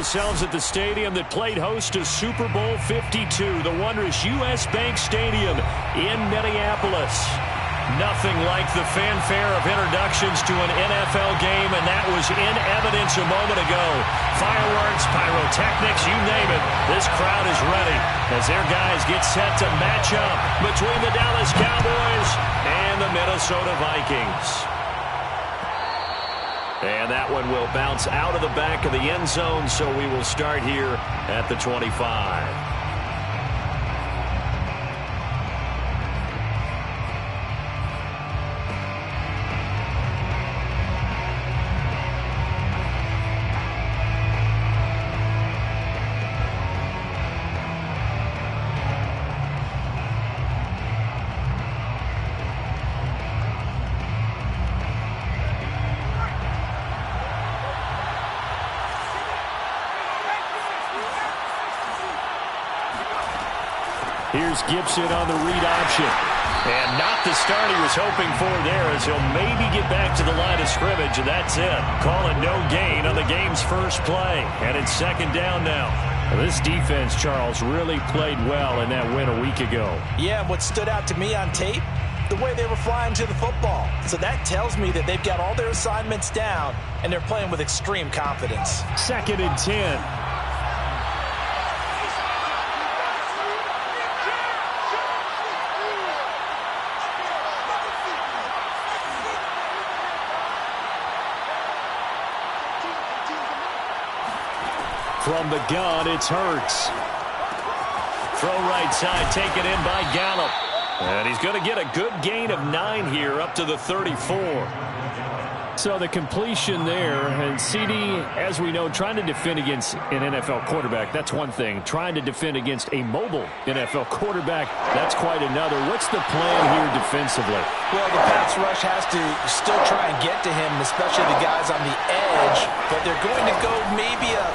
ourselves at the stadium that played host to Super Bowl 52, the wondrous U.S. Bank Stadium in Minneapolis. Nothing like the fanfare of introductions to an NFL game, and that was in evidence a moment ago. Fireworks, pyrotechnics, you name it. This crowd is ready as their guys get set to match up between the Dallas Cowboys and the Minnesota Vikings. And that one will bounce out of the back of the end zone, so we will start here at the 25. Here's Gibson on the read option. And not the start he was hoping for there, as he'll maybe get back to the line of scrimmage, and that's it. Calling no gain on the game's first play. And it's second down now. Well, this defense, Charles, really played well in that win a week ago. Yeah, what stood out to me on tape, the way they were flying to the football. So that tells me that they've got all their assignments down, and they're playing with extreme confidence. 2nd and 10. From the gun, it's Hurts. Throw right side, taken in by Gallup. And he's going to get a good gain of 9 here, up to the 34. So the completion there, and CD, as we know, trying to defend against an NFL quarterback, that's one thing. Trying to defend against a mobile NFL quarterback, that's quite another. What's the plan here defensively? Well, the pass rush has to still try and get to him, especially the guys on the edge, but they're going to go maybe a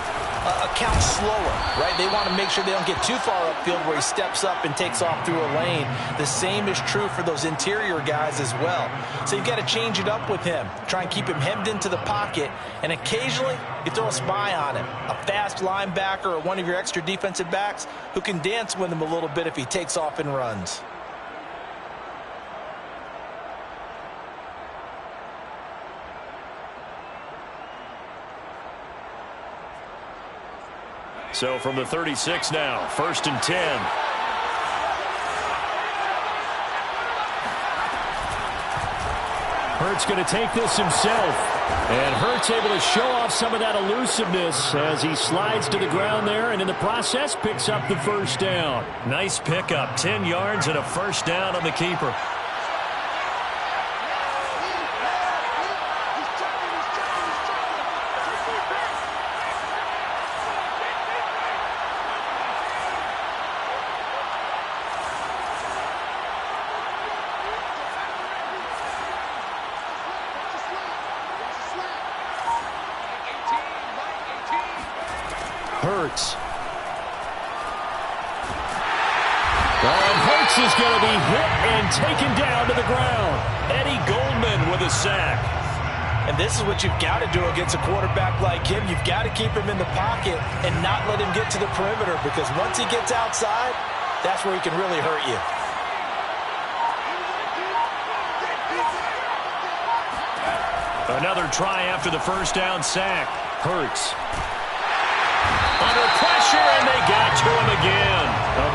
count slower, right? They want to make sure they don't get too far upfield where he steps up and takes off through a lane. The same is true for those interior guys as well. So you've got to change it up with him. Try and keep him hemmed into the pocket, and occasionally you throw a spy on him. A fast linebacker or one of your extra defensive backs who can dance with him a little bit if he takes off and runs. So from the 36 now, 1st and 10. Hurts going to take this himself. And Hurts able to show off some of that elusiveness as he slides to the ground there, and in the process picks up the first down. Nice pickup, 10 yards and a first down on the keeper. Hurts. And Hurts is going to be hit and taken down to the ground. Eddie Goldman with a sack. And this is what you've got to do against a quarterback like him. You've got to keep him in the pocket and not let him get to the perimeter, because once he gets outside, that's where he can really hurt you. Another try after the first down sack. Hurts. Under pressure, and they got to him again.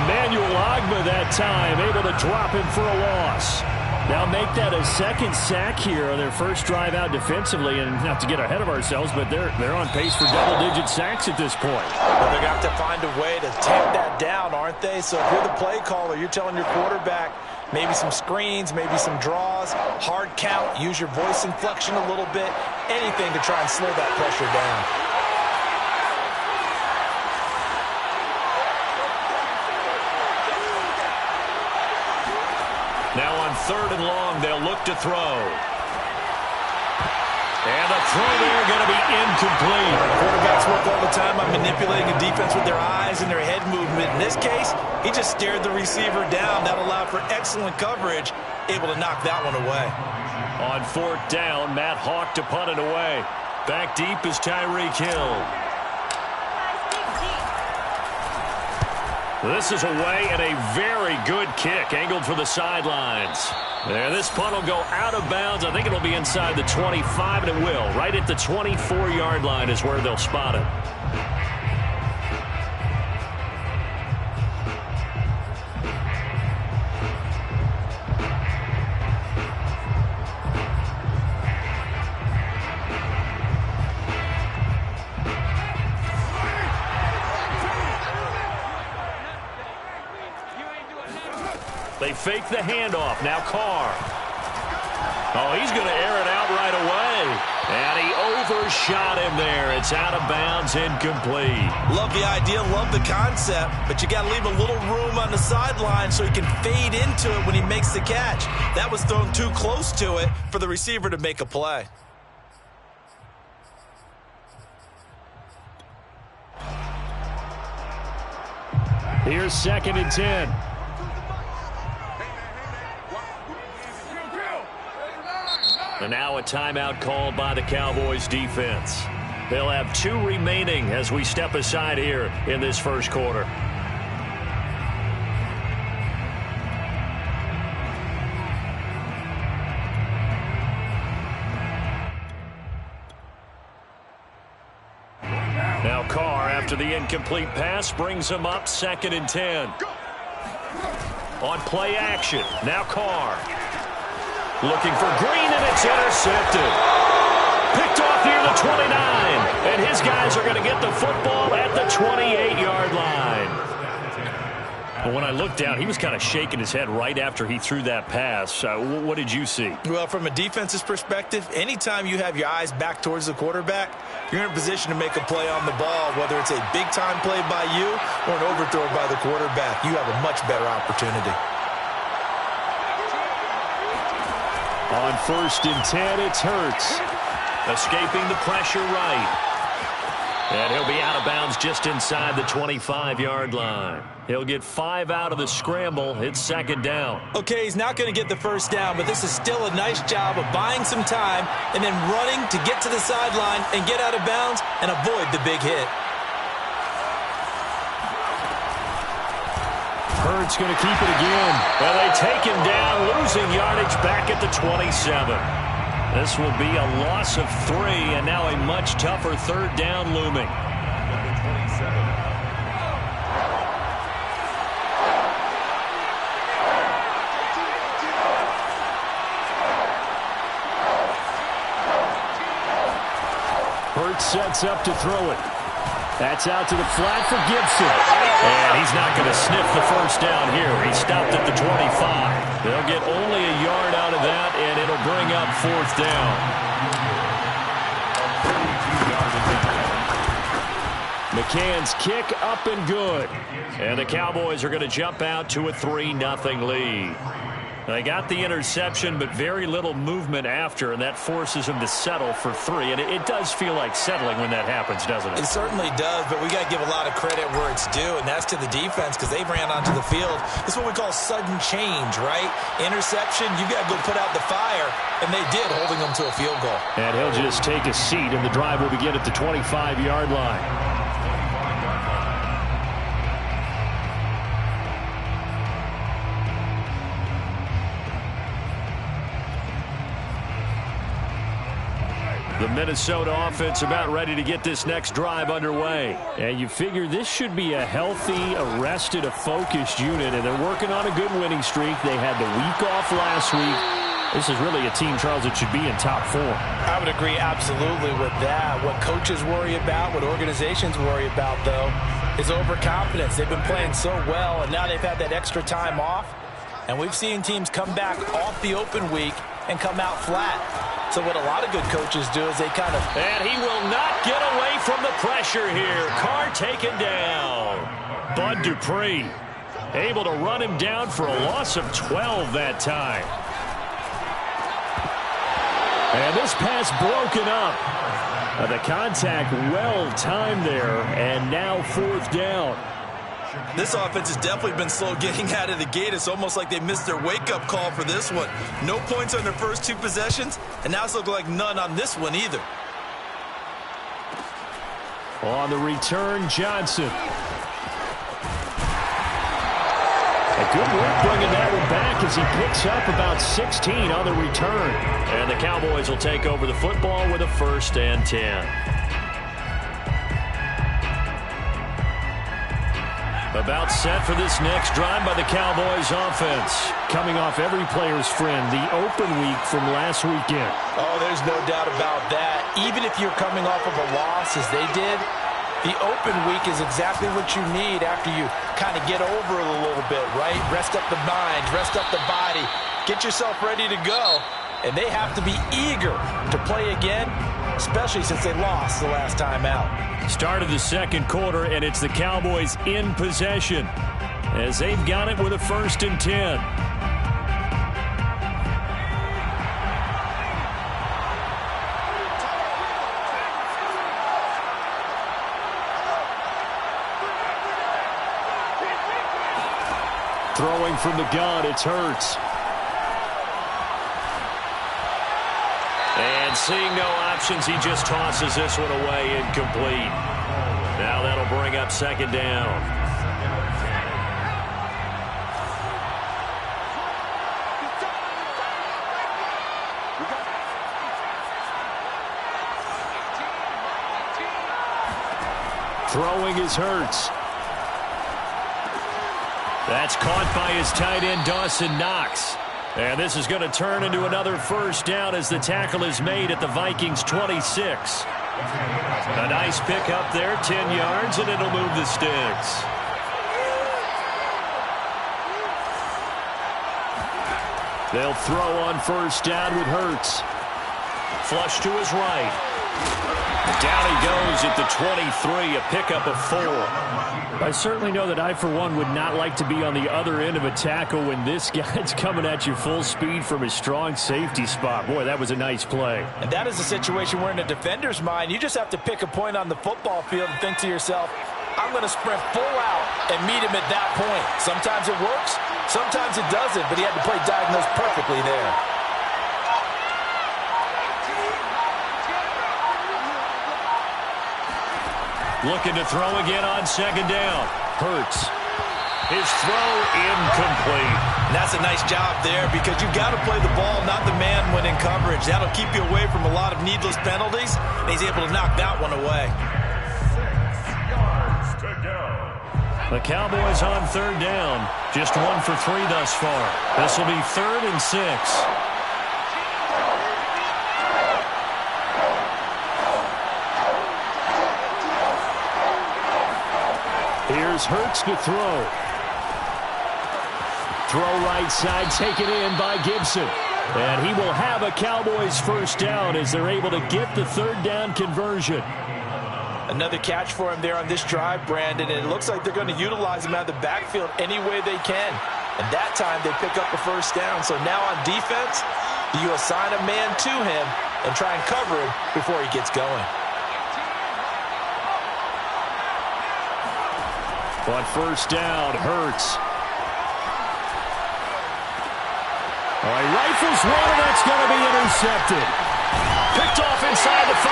Emmanuel Ogbah that time, able to drop him for a loss. Now make that a second sack here on their first drive out defensively, and not to get ahead of ourselves, but they're on pace for double-digit sacks at this point. Well, they're going to have to find a way to tamp that down, aren't they? So if you're the play caller, you're telling your quarterback maybe some screens, maybe some draws, hard count, use your voice inflection a little bit, anything to try and slow that pressure down. Now on 3rd and long, they'll look to throw. And the throw there going to be incomplete. Quarterbacks work all the time on manipulating a defense with their eyes and their head movement. In this case, he just stared the receiver down. That allowed for excellent coverage, able to knock that one away. On 4th down, Matt Hawk to punt it away. Back deep is Tyreek Hill. This is away and a very good kick angled for the sidelines. There, this punt will go out of bounds. I think it'll be inside the 25, and it will. Right at the 24-yard line is where they'll spot it. They fake the handoff. Now Carr. Oh, he's going to air it out right away. And he overshot him there. It's out of bounds, incomplete. Love the idea, love the concept, but you got to leave a little room on the sideline so he can fade into it when he makes the catch. That was thrown too close to it for the receiver to make a play. Here's 2nd and 10. And now a timeout called by the Cowboys defense. They'll have 2 remaining as we step aside here in this first quarter. Now Carr, after the incomplete pass, brings him up 2nd and 10. On play action, now Carr. Looking for Green, and it's intercepted. Picked off near the 29. And his guys are going to get the football at the 28-yard line. But when I looked down, he was kind of shaking his head right after he threw that pass. What did you see? Well, from a defense's perspective, anytime you have your eyes back towards the quarterback, you're in a position to make a play on the ball, whether it's a big-time play by you or an overthrow by the quarterback. You have a much better opportunity. On 1st and 10, it's Hurts. Escaping the pressure right. And he'll be out of bounds just inside the 25-yard line. He'll get 5 out of the scramble. It's 2nd down. Okay, he's not going to get the first down, but this is still a nice job of buying some time and then running to get to the sideline and get out of bounds and avoid the big hit. Hurts going to keep it again. Well, they take him down, losing yardage back at the 27. This will be a loss of 3, and now a much tougher 3rd down looming. Hurts sets up to throw it. That's out to the flat for Gibson. And he's not going to sniff the first down here. He stopped at the 25. They'll get only a yard out of that, and it'll bring up 4th down. McCann's kick up and good. And the Cowboys are going to jump out to a 3-0 lead. They got the interception, but very little movement after, and that forces them to settle for 3. And it does feel like settling when that happens, doesn't it? It certainly does, but we got to give a lot of credit where it's due, and that's to the defense because they ran onto the field. This is what we call sudden change, right? Interception, you got to go put out the fire, and they did, holding them to a field goal. And he'll just take a seat, and the drive will begin at the 25-yard line. The Minnesota offense about ready to get this next drive underway. And you figure this should be a healthy, arrested, a focused unit, and they're working on a good winning streak. They had the week off last week. This is really a team, Charles, that should be in top 4. I would agree absolutely with that. What coaches worry about, what organizations worry about, though, is overconfidence. They've been playing so well, and now they've had that extra time off. And we've seen teams come back off the open week and come out flat. So what a lot of good coaches do is they kind of... And he will not get away from the pressure here. Carr taken down. Bud Dupree able to run him down for a loss of 12 that time. And this pass broken up. The contact well timed there, and now 4th down. This offense has definitely been slow getting out of the gate. It's almost like they missed their wake-up call for this one. No points on their first 2 possessions, and now it's looking like none on this one either. On the return, Johnson. And good work bringing that one back as he picks up about 16 on the return. And the Cowboys will take over the football with a 1st and 10. About set for this next drive by the Cowboys offense. Coming off every player's friend, the open week from last weekend. Oh, there's no doubt about that. Even if you're coming off of a loss as they did, the open week is exactly what you need after you kind of get over it a little bit, right? Rest up the mind, rest up the body, get yourself ready to go. And they have to be eager to play again, especially since they lost the last time out. Start of the second quarter, and it's the Cowboys in possession as they've got it with a 1st and 10. Throwing from the gun, it's Hurts. And seeing no options, he just tosses this one away, incomplete. Now that'll bring up 2nd down. Throwing is Hurts. That's caught by his tight end, Dawson Knox. And this is going to turn into another 1st down as the tackle is made at the Vikings 26. A nice pick up there, 10 yards, and it'll move the sticks. They'll throw on 1st down with Hurts. Flush to his right. Down he goes at the 23, a pickup of 4. I certainly know that I, for one, would not like to be on the other end of a tackle when this guy's coming at you full speed from his strong safety spot. Boy, that was a nice play. And that is a situation where in a defender's mind, you just have to pick a point on the football field and think to yourself, I'm going to sprint full out and meet him at that point. Sometimes it works, sometimes it doesn't, but he had to play diagnosed perfectly there. Looking to throw again on 2nd down. Hurts. His throw incomplete. And that's a nice job there because you've got to play the ball, not the man when in coverage. That'll keep you away from a lot of needless penalties, and he's able to knock that one away. The Cowboys on 3rd down. Just 1 for 3 thus far. This will be 3rd and 6. Here's Hurts to throw. Throw right side, taken in by Gibson. And he will have a Cowboys 1st down as they're able to get the 3rd down conversion. Another catch for him there on this drive, Brandon, and it looks like they're going to utilize him out of the backfield any way they can. And that time they pick up the 1st down. So now on defense, you assign a man to him and try and cover him before he gets going. On 1st down, Hurts. All right, rifles one, and that's going to be intercepted. Picked off inside the 5.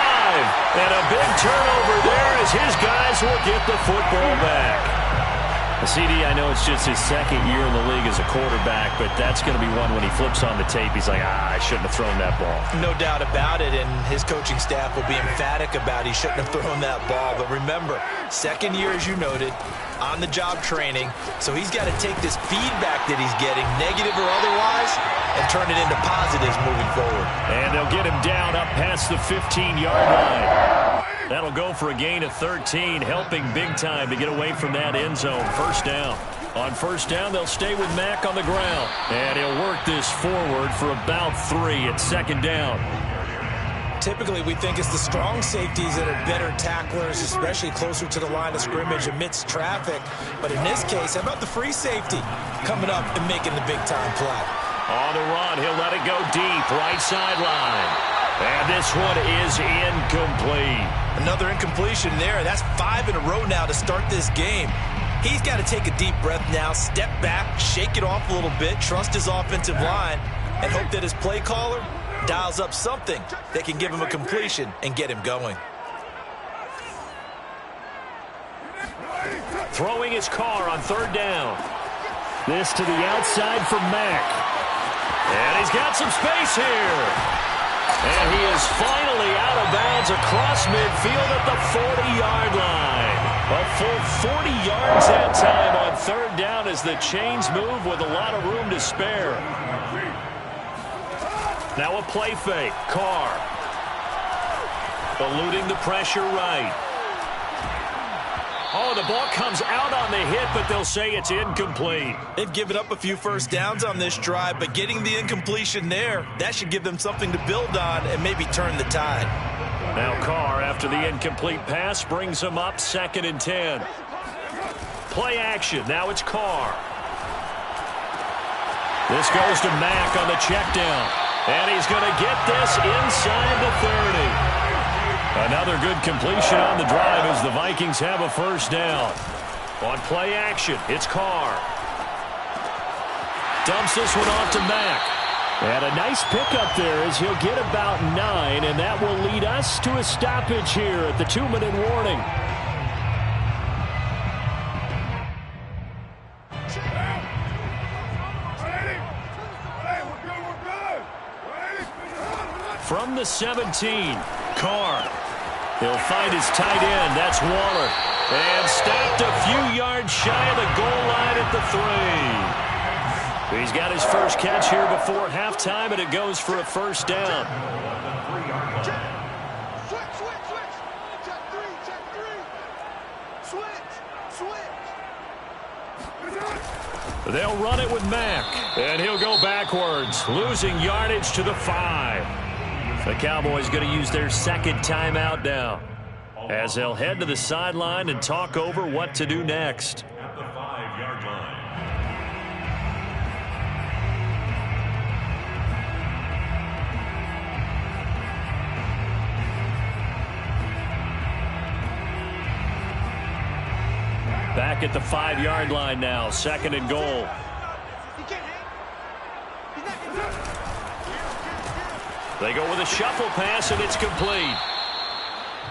And a big turnover there as his guys will get the football back. CD, I know it's just his 2nd year in the league as a quarterback, but that's going to be one when he flips on the tape, he's like, I shouldn't have thrown that ball. No doubt about it, and his coaching staff will be emphatic about he shouldn't have thrown that ball. But remember, 2nd year, as you noted, on-the-job training, so he's got to take this feedback that he's getting, negative or otherwise, and turn it into positives moving forward. And they'll get him down up past the 15-yard line. That'll go for a gain of 13, helping big time to get away from that end zone. 1st down. On 1st down, they'll stay with Mack on the ground. And he'll work this forward for about 3 at 2nd down. Typically, we think it's the strong safeties that are better tacklers, especially closer to the line of scrimmage amidst traffic. But in this case, how about the free safety coming up and making the big-time play? On the run, he'll let it go deep, right sideline. And this one is incomplete. Another incompletion there. That's 5 in a row now to start this game. He's got to take a deep breath now, step back, shake it off a little bit, trust his offensive line, and hope that his play caller dials up something that can give him a completion and get him going. Throwing his car on 3rd down. This to the outside for Mack. And he's got some space here. And he is finally out of bounds across midfield at the 40-yard line. A full 40 yards that time on third down as the chains move with a lot of room to spare. Now a play fake. Carr. Eluding the pressure right. Oh, the ball comes out on the hit, but they'll say it's incomplete. They've given up a few first downs on this drive, but getting the incompletion there, that should give them something to build on and maybe turn the tide. Now Carr, after the incomplete pass, brings him up 2nd and 10. Play action. Now it's Carr. This goes to Mack on the check down. And he's going to get this inside the 30. Another good completion on the drive as the Vikings have a first down. On play action, it's Carr. Dumps this one off to Mack. And a nice pickup there as he'll get about 9, and that will lead us to a stoppage here at the 2-minute warning. From the 17, Carr. He'll find his tight end. That's Waller. And stopped a few yards shy of the goal line at the 3. He's got his first catch here before halftime, and it goes for a first down. They'll run it with Mack, and he'll go backwards, losing yardage to the 5. The Cowboys going to use their second timeout now as they'll head to the sideline and talk over what to do next. At the 5-yard line. Back at the 5-yard line now, 2nd and goal. They go with a shuffle pass, and it's complete.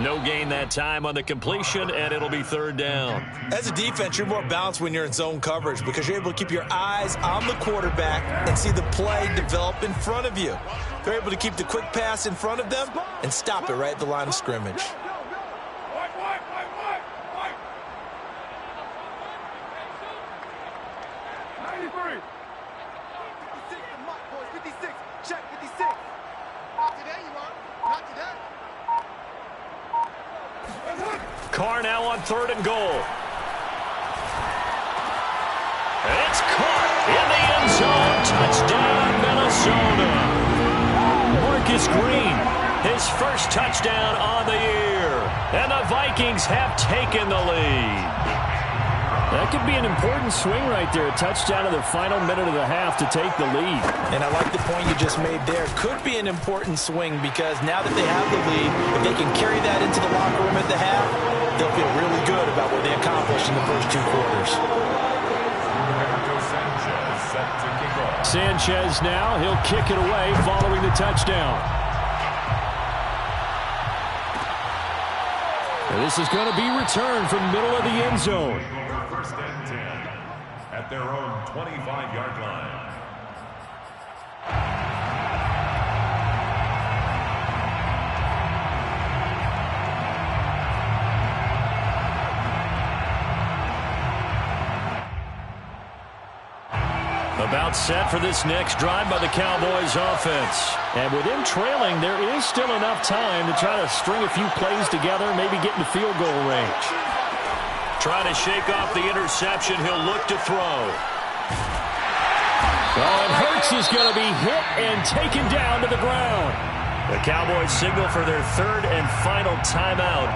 No gain that time on the completion, and it'll be 3rd down. As a defense, you're more balanced when you're in zone coverage because you're able to keep your eyes on the quarterback and see the play develop in front of you. They're able to keep the quick pass in front of them and stop it right at the line of scrimmage. Carr now on 3rd and goal. And it's caught in the end zone. Touchdown, Minnesota. Marcus Green, his first touchdown on the year. And the Vikings have taken the lead. That could be an important swing right there. A touchdown in the final minute of the half to take the lead. And I like the point you just made there. Could be an important swing because now that they have the lead, if they can carry that into the locker room at the half, they'll feel really good about what they accomplished in the first 2 quarters. Sanchez now, he'll kick it away following the touchdown. And this is going to be returned from middle of the end zone. First and 10 at their own 25-yard line. About set for this next drive by the Cowboys offense. And with him trailing, there is still enough time to try to string a few plays together, maybe get into field goal range. Trying to shake off the interception, he'll look to throw. Oh, and Hurts is going to be hit and taken down to the ground. The Cowboys signal for their 3rd and final timeout,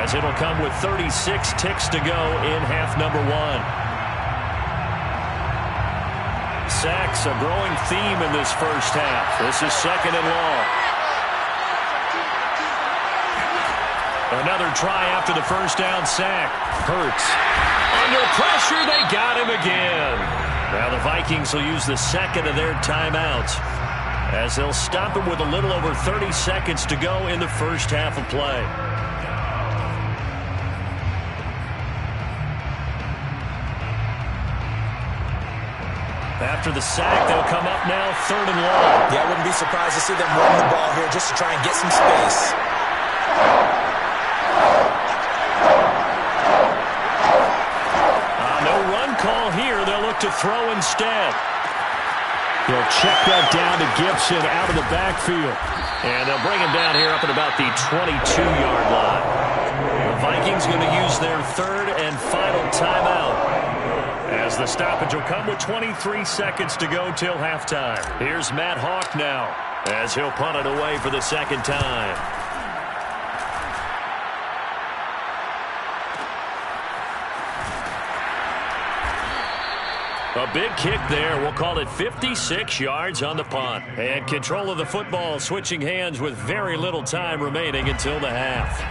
as it'll come with 36 ticks to go in half number 1. Sacks, a growing theme in this first half. This is 2nd and long. Another try after the first down sack. Hurts. Under pressure, they got him again. Now the Vikings will use the 2nd of their timeouts as they'll stop him with a little over 30 seconds to go in the first half of play. After the sack, they'll come up now 3rd and long. Yeah, I wouldn't be surprised to see them run the ball here just to try and get some space. No run call here. They'll look to throw instead. They'll check that down to Gibson out of the backfield. And they'll bring him down here up at about the 22-yard line. The Vikings going to use their 3rd and final timeout, as the stoppage will come with 23 seconds to go till halftime. Here's Matt Hawk now, as he'll punt it away for the 2nd time. A big kick there. We'll call it 56 yards on the punt. And control of the football switching hands with very little time remaining until the half.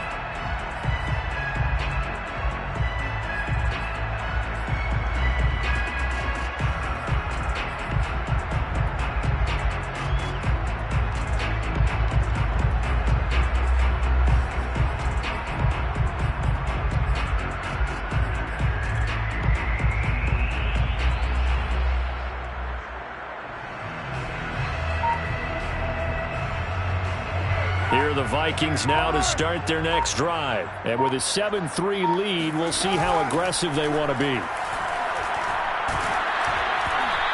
Here are the Vikings now to start their next drive. And with a 7-3 lead, we'll see how aggressive they want to be.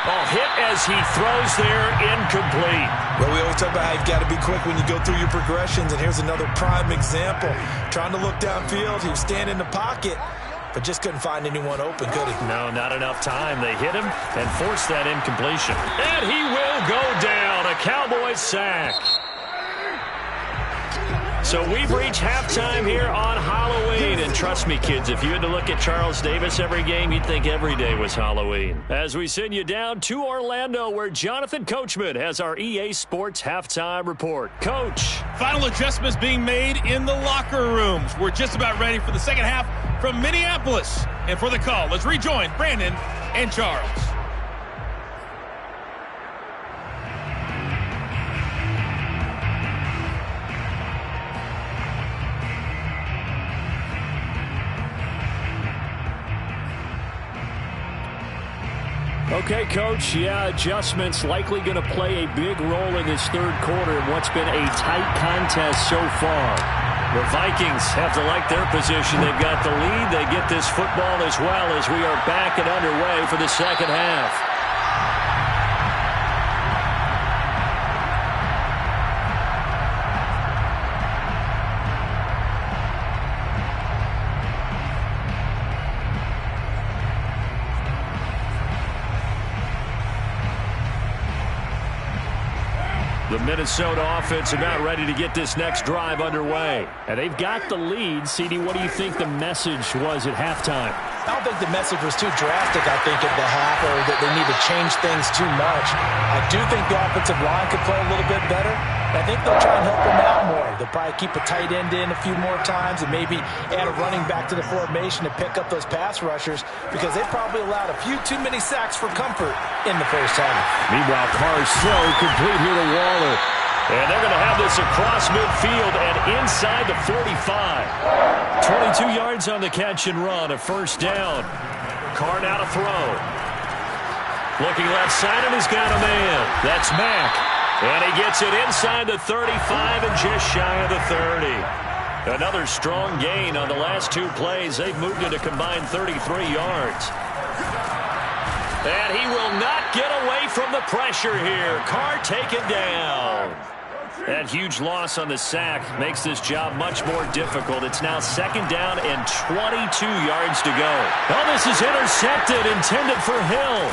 Ball hit as he throws there, incomplete. Well, we always talk about how you've got to be quick when you go through your progressions, and here's another prime example. Trying to look downfield, he was standing in the pocket, but just couldn't find anyone open, could he? No, not enough time. They hit him and forced that incompletion. And he will go down. A Cowboys sack. So we've reached halftime here on Halloween. And trust me, kids, if you had to look at Charles Davis every game, you'd think every day was Halloween. As we send you down to Orlando, where Jonathan Coachman has our EA Sports halftime report. Coach. Final adjustments being made in the locker rooms. We're just about ready for the second half from Minneapolis. And for the call, let's rejoin Brandon and Charles. Okay, Coach, yeah, adjustments likely going to play a big role in this 3rd quarter in what's been a tight contest so far. The Vikings have to like their position. They've got the lead. They get this football as well as we are back and underway for the 2nd half. The Minnesota offense about ready to get this next drive underway. And they've got the lead. CD, what do you think the message was at halftime? I don't think the message was too drastic, I think, at the half, or that they need to change things too much. I do think the offensive line could play a little bit better. I think they'll try and help them out more. They'll probably keep a tight end in a few more times and maybe add a running back to the formation to pick up those pass rushers, because they probably allowed a few too many sacks for comfort in the first half. Meanwhile, Carr's throw complete here to Waller. And they're going to have this across midfield and inside the 45. 22 yards on the catch and run, a 1st down. Carr now to throw. Looking left side, and he's got a man. That's Mack. And he gets it inside the 35 and just shy of the 30. Another strong gain on the last 2 plays. They've moved it a combined 33 yards. And he will not get away from the pressure here. Carr taken down. That huge loss on the sack makes this job much more difficult. It's now 2nd down and 22 yards to go. Oh, this is intercepted, intended for Hill.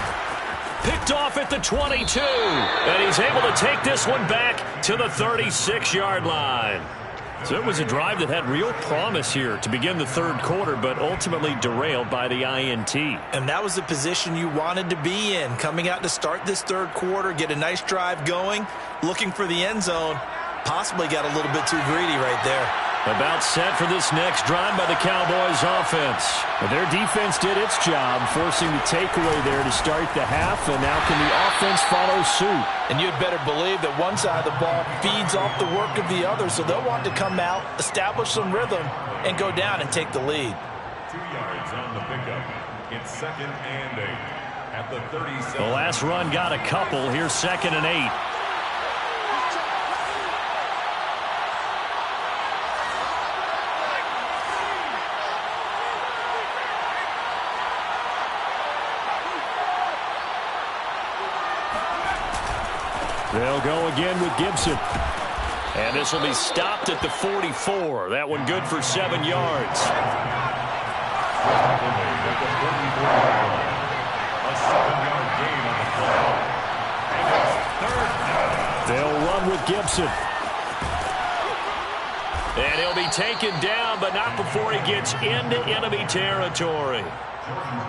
Picked off at the 22. And he's able to take this one back to the 36-yard line. So it was a drive that had real promise here to begin the 3rd quarter, but ultimately derailed by the INT. And that was the position you wanted to be in, coming out to start this 3rd quarter, get a nice drive going, looking for the end zone. Possibly got a little bit too greedy right there. About set for this next drive by the Cowboys offense. But their defense did its job, forcing the takeaway there to start the half, and now can the offense follow suit? And you'd better believe that one side of the ball feeds off the work of the other, so they'll want to come out, establish some rhythm, and go down and take the lead. 2 yards on the pickup. It's 2nd and 8. At the 37. The last run got a couple. Here's 2nd and 8. They'll go again with Gibson. And this will be stopped at the 44. That one good for 7 yards. A 7-yard gain on the play. And it's 3rd down. They'll run with Gibson. And he'll be taken down, but not before he gets into enemy territory.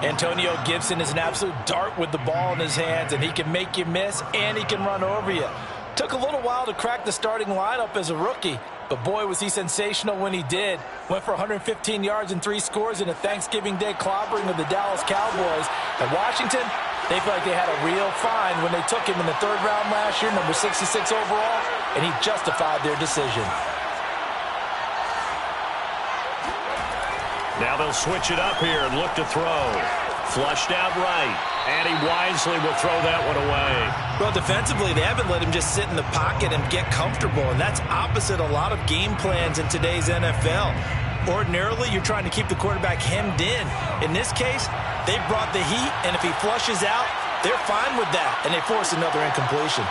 Antonio Gibson is an absolute dart with the ball in his hands, and he can make you miss, and he can run over you. Took a little while to crack the starting lineup as a rookie, but boy, was he sensational when he did. Went for 115 yards and 3 scores in a Thanksgiving Day clobbering of the Dallas Cowboys. And Washington, they feel like they had a real find when they took him in the 3rd round last year, number 66 overall, and he justified their decision. Now they'll switch it up here and look to throw. Flushed out right. And he wisely will throw that one away. Well, defensively, they haven't let him just sit in the pocket and get comfortable, and that's opposite a lot of game plans in today's NFL. Ordinarily, you're trying to keep the quarterback hemmed in. In this case, they brought the heat, and if he flushes out, they're fine with that, and they force another incompletion.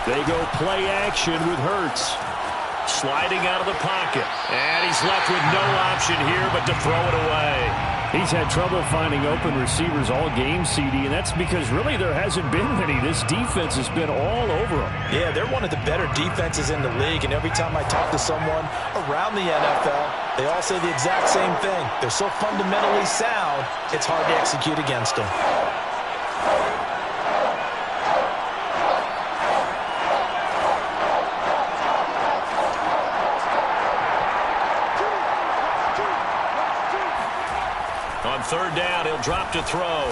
They go play action with Hurts. Sliding out of the pocket. And he's left with no option here but to throw it away. He's had trouble finding open receivers all game, CD, and that's because really there hasn't been any. This defense has been all over them. Yeah, they're one of the better defenses in the league, and every time I talk to someone around the NFL, they all say the exact same thing. They're so fundamentally sound, it's hard to execute against them. On 3rd down, he'll drop to throw.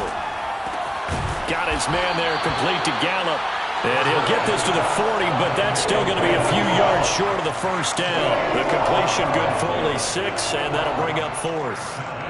Got his man there, complete to Gallup. And he'll get this to the 40, but that's still going to be a few yards short of the 1st down. The completion good for only 6, and that'll bring up 4th.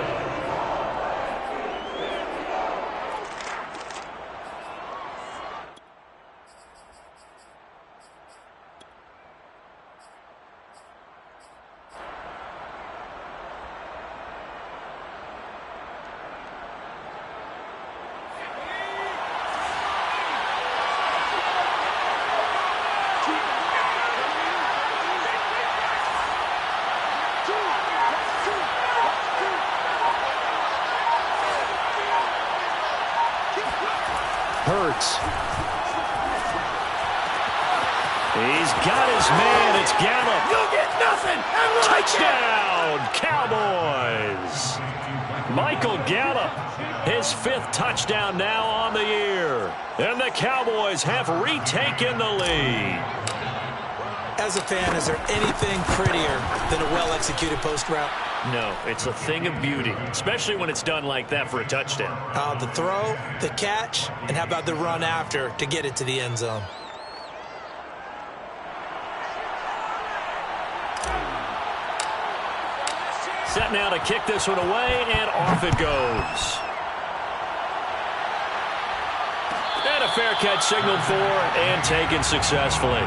Hurts. He's got his man. It's Gallup. You'll get nothing. Touchdown, Cowboys. Michael Gallup, his 5th touchdown now on the year. And the Cowboys have retaken the lead. As a fan, is there anything prettier than a well-executed post route? No, it's a thing of beauty, especially when it's done like that for a touchdown. The throw, the catch, and how about the run after to get it to the end zone? Set now to kick this one away, and off it goes. And a fair catch signaled for and taken successfully.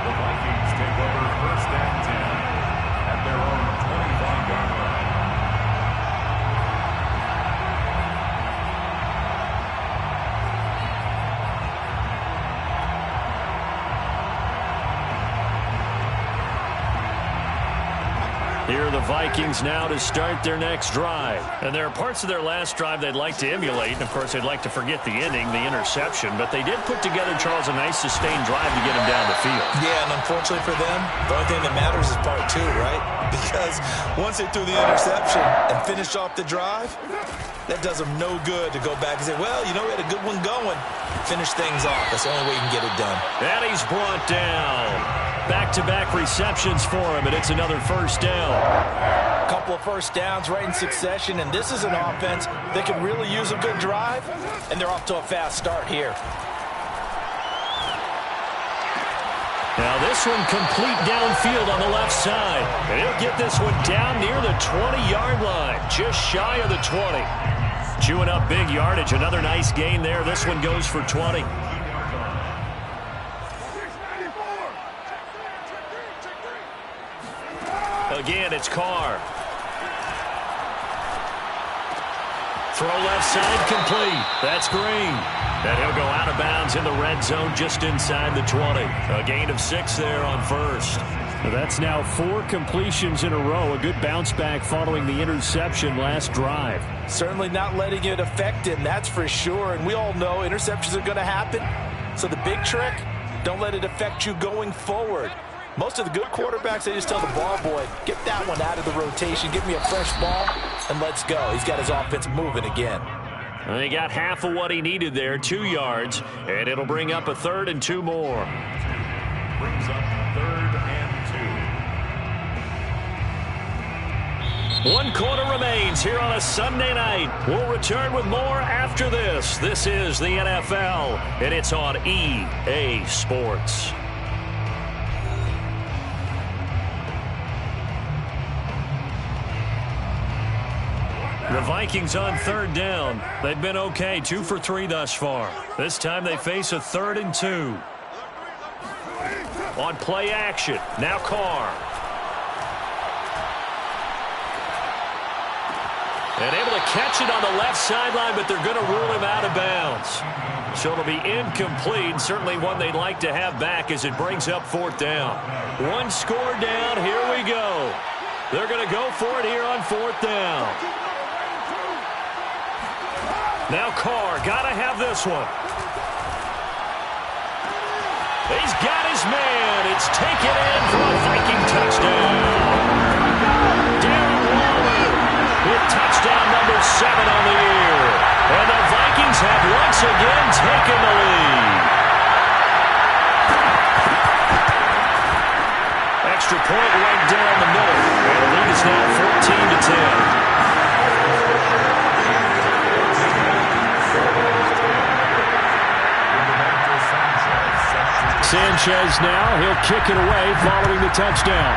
The Vikings take over 1st and 10 at their own 25-yard line. Here are the Vikings now to start their next drive. And there are parts of their last drive they'd like to emulate. And, of course, they'd like to forget the ending, the interception. But they did put together, Charles, a nice sustained drive to get him down the field. Yeah, and unfortunately for them, the only thing that matters is part 2, right? Because once they threw the interception and finished off the drive, that does them no good to go back and say, well, you know, we had a good one going. Finish things off. That's the only way you can get it done. And he's brought down. Back-to-back receptions for him, and it's another 1st down. A couple of 1st downs right in succession, and this is an offense that can really use a good drive, and they're off to a fast start here. Now this one complete downfield on the left side. And he'll get this one down near the 20-yard line, just shy of the 20. Chewing up big yardage. Another nice gain there. This one goes for 20. Again, it's Carr. Throw left side complete. That's Green. And he'll go out of bounds in the red zone just inside the 20. A gain of 6 there on first. That's now 4 completions in a row. A good bounce back following the interception last drive. Certainly not letting it affect him, that's for sure. And we all know interceptions are going to happen. So the big trick, don't let it affect you going forward. Most of the good quarterbacks, they just tell the ball boy, get that one out of the rotation, give me a fresh ball, and let's go. He's got his offense moving again. Well, he got half of what he needed there, 2 yards, and it'll bring up a 3rd and 2 more. Brings up 3rd and 2. 1 quarter remains here on a Sunday night. We'll return with more after this. This is the NFL, and it's on EA Sports. The Vikings on 3rd down. They've been okay, 2 for 3 thus far. This time they face a 3rd and 2. On play action, now Carr. And able to catch it on the left sideline, but they're going to rule him out of bounds. So it'll be incomplete, certainly one they'd like to have back as it brings up 4th down. 1 score down, here we go. They're going to go for it here on 4th down. Now Carr, got to have this one. He's got his man. It's taken in for a Viking touchdown. Darren Waller with touchdown number 7 on the year. And the Vikings have once again taken the lead. Extra point right down the middle. And the lead is now 14-10. Sanchez now, he'll kick it away following the touchdown.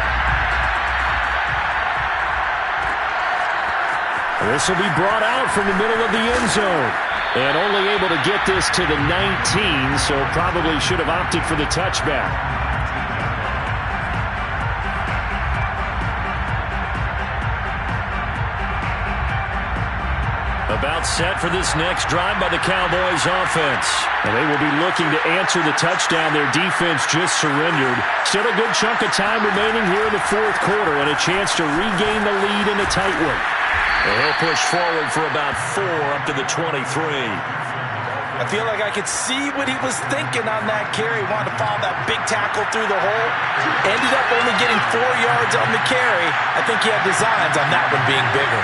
This will be brought out from the middle of the end zone. And only able to get this to the 19, so probably should have opted for the touchback. About set for this next drive by the Cowboys offense. And they will be looking to answer the touchdown. Their defense just surrendered. Still a good chunk of time remaining here in the 4th quarter and a chance to regain the lead in a tight one. And he'll push forward for about 4 up to the 23. I feel like I could see what he was thinking on that carry. Wanted to follow that big tackle through the hole. Ended up only getting 4 yards on the carry. I think he had designs on that one being bigger.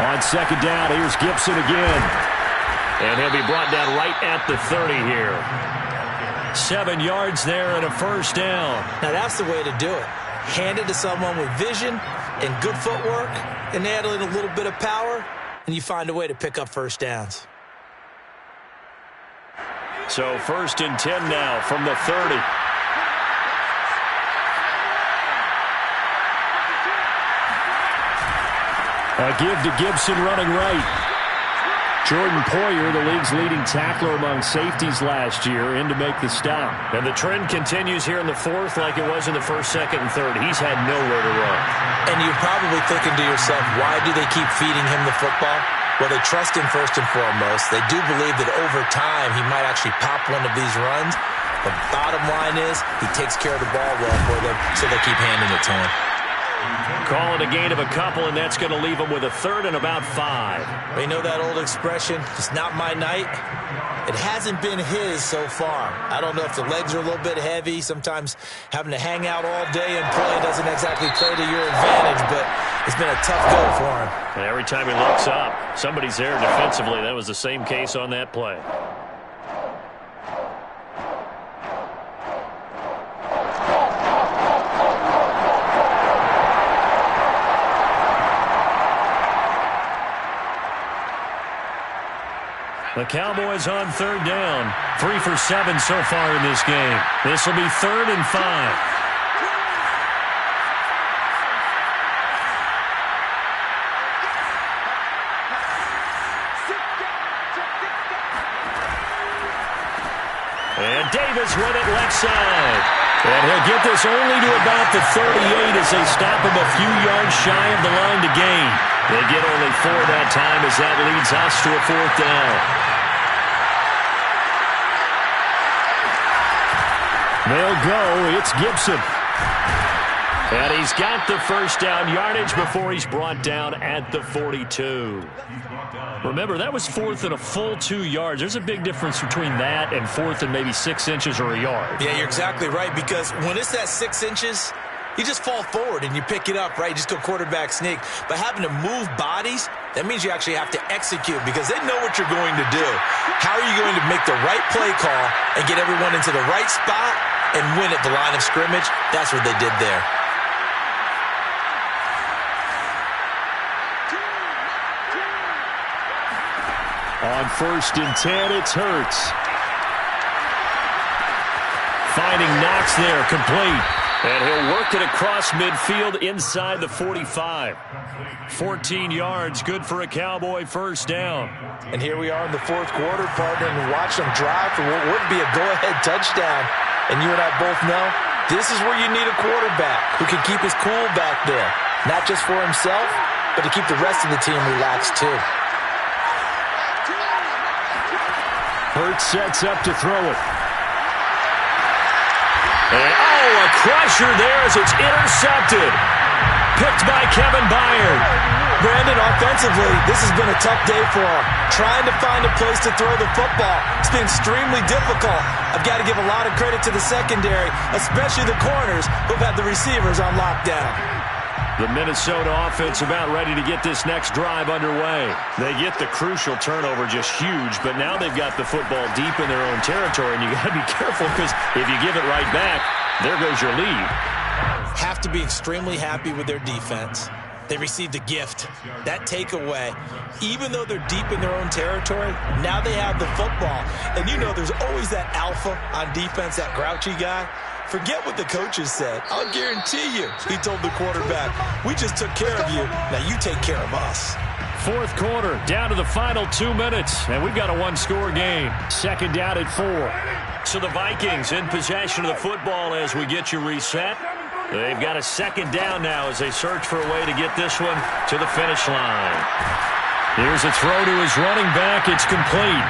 On 2nd down, here's Gibson again. And he'll be brought down right at the 30 here. 7 yards there and a 1st down. Now that's the way to do it. Hand it to someone with vision and good footwork and add in a little bit of power, and you find a way to pick up 1st downs. So 1st and 10 now from the 30. A give to Gibson running right. Jordan Poyer, the league's leading tackler among safeties last year, in to make the stop. And the trend continues here in the 4th like it was in the 1st, 2nd, and 3rd. He's had nowhere to run. And you're probably thinking to yourself, why do they keep feeding him the football? Well, they trust him first and foremost. They do believe that over time he might actually pop one of these runs. The bottom line is he takes care of the ball well for them, so they keep handing it to him. Call it a gain of a couple, and that's going to leave him with a 3rd and about 5. You know that old expression, it's not my night? It hasn't been his so far. I don't know if the legs are a little bit heavy. Sometimes having to hang out all day and play doesn't exactly play to your advantage, but it's been a tough go for him. And every time he looks up, somebody's there defensively. That was the same case on that play. The Cowboys on third down. 3 for 7 so far in this game. This will be 3rd and 5. And Davis with it left side. And he'll get this only to about the 38 as they stop him a few yards shy of the line to gain. They get only 4 that time as that leads us to a 4th down. They'll go. It's Gibson. And he's got the first down yardage before he's brought down at the 42. Remember, that was 4th and a full 2 yards. There's a big difference between that and 4th and maybe 6 inches or a yard. Yeah, you're exactly right, because when it's that 6 inches, you just fall forward and you pick it up, right? You just go quarterback sneak. But having to move bodies, that means you actually have to execute because they know what you're going to do. How are you going to make the right play call and get everyone into the right spot and win at the line of scrimmage? That's what they did there. On 1st and 10, it's Hurts. Finding Knox there, complete. And he'll work it across midfield inside the 45. 14 yards, good for a Cowboy first down. And here we are in the 4th quarter, partner, and watch them drive for what would be a go-ahead touchdown. And you and I both know this is where you need a quarterback who can keep his cool back there. Not just for himself, but to keep the rest of the team relaxed too. Hurts sets up to throw it. And, a crusher there as it's intercepted. Picked by Kevin Byard. Brandon, offensively, this has been a tough day for him. Trying to find a place to throw the football. It's been extremely difficult. I've got to give a lot of credit to the secondary, especially the corners who've had the receivers on lockdown. The Minnesota offense about ready to get this next drive underway. They get the crucial turnover, just huge, but now they've got the football deep in their own territory, and you got to be careful because if you give it right back, there goes your lead. Have to be extremely happy with their defense. They received a gift. That takeaway, even though they're deep in their own territory, now they have the football. And you know there's always that alpha on defense, that grouchy guy. Forget what the coaches said. I'll guarantee you, he told the quarterback, we just took care of you. Now you take care of us. 4th quarter, down to the final 2 minutes, and we've got a 1-score game. 2nd down at 4. So the Vikings in possession of the football as we get you reset. They've got a 2nd down now as they search for a way to get this one to the finish line. Here's a throw to his running back. It's complete.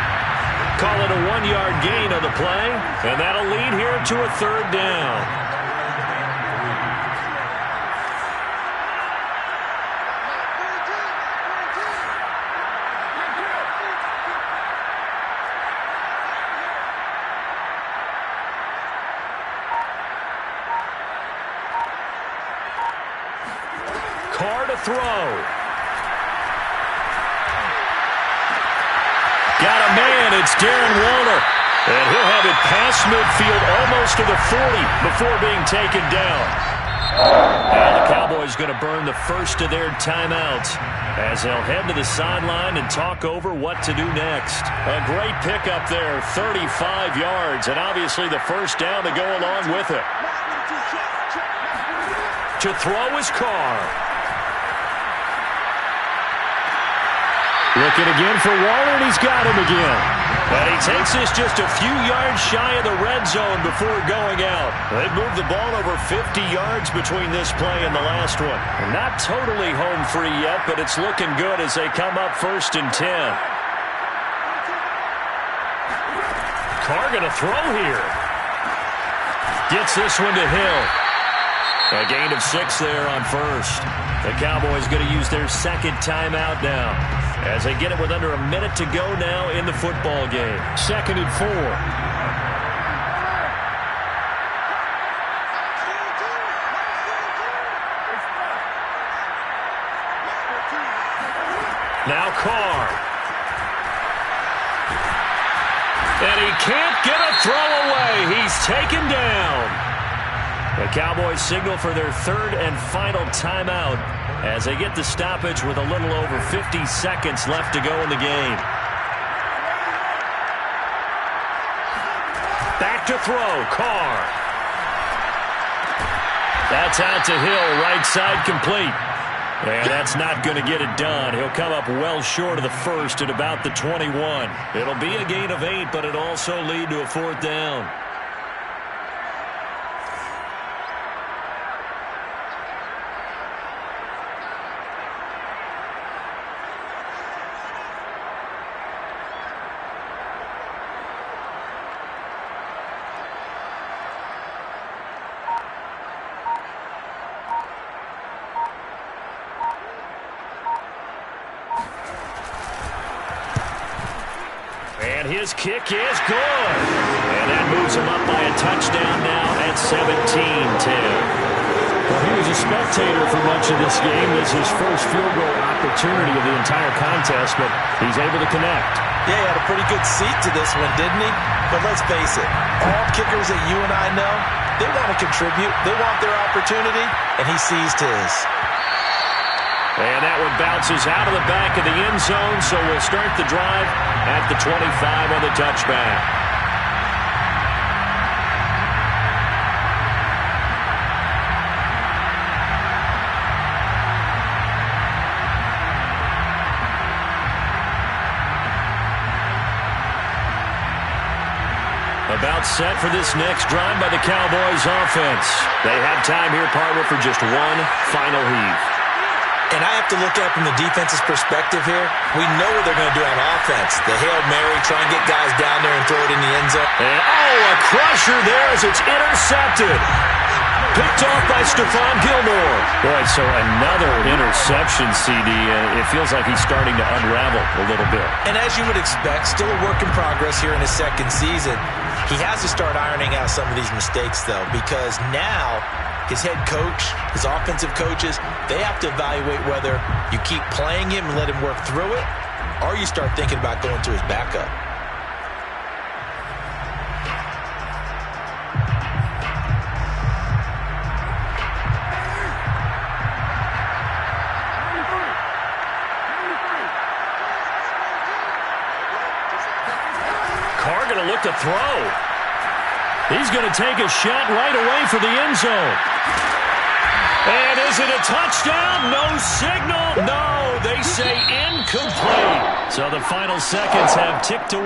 Call it a 1-yard gain on the play, and that'll lead here to a 3rd down. Carr to throw. Got a man, it's Darren Waller. And he'll have it past midfield almost to the 40 before being taken down. Now the Cowboys going to burn the first of their timeouts as they'll head to the sideline and talk over what to do next. A great pickup there, 35 yards, and obviously the first down to go along with it. To throw is Carr. Looking again for Waller, and he's got him again. And he takes this just a few yards shy of the red zone before going out. They've moved the ball over 50 yards between this play and the last one. Not totally home free yet, but it's looking good as they come up 1st and 10. Carr going to throw here. Gets this one to Hill. A gain of 6 there on 1st. The Cowboys going to use their 2nd timeout now, as they get it with under a minute to go now in the football game. 2nd and 4. Now Carr. And he can't get a throw away. He's taken down. The Cowboys signal for their 3rd and final timeout as they get the stoppage with a little over 50 seconds left to go in the game. back to throw. Carr. That's out to Hill, right side complete. And that's not going to get it done. He'll come up well short of the first at about the 21. It'll be a gain of 8, but it'll also lead to a 4th down. And his kick is good. And that moves him up by a touchdown now at 17-10. Well, he was a spectator for much of this game. This is his first field goal opportunity of the entire contest, but he's able to connect. Yeah, he had a pretty good seat to this one, didn't he? But let's face it, all kickers that you and I know, they want to contribute. They want their opportunity, and he seized his. And that one bounces out of the back of the end zone, so we'll start the drive at the 25 on the touchback. About set for this next drive by the Cowboys offense. They have time here, partner, for just one final heave. And I have to look at it from the defense's perspective here. We know what they're going to do on offense. The Hail Mary, try and get guys down there and throw it in the end zone. And, a crusher there as it's intercepted. Picked off by Stephon Gilmore. Boy, so another interception, CD. It feels like he's starting to unravel a little bit. And as you would expect, still a work in progress here in his second season. He has to start ironing out some of these mistakes, though, because now his head coach, his offensive coaches, they have to evaluate whether you keep playing him and let him work through it, or you start thinking about going to his backup. Carr going to look to throw. He's going to take a shot right away for the end zone. And is it a touchdown? No signal. No, they say incomplete. So the final seconds have ticked away.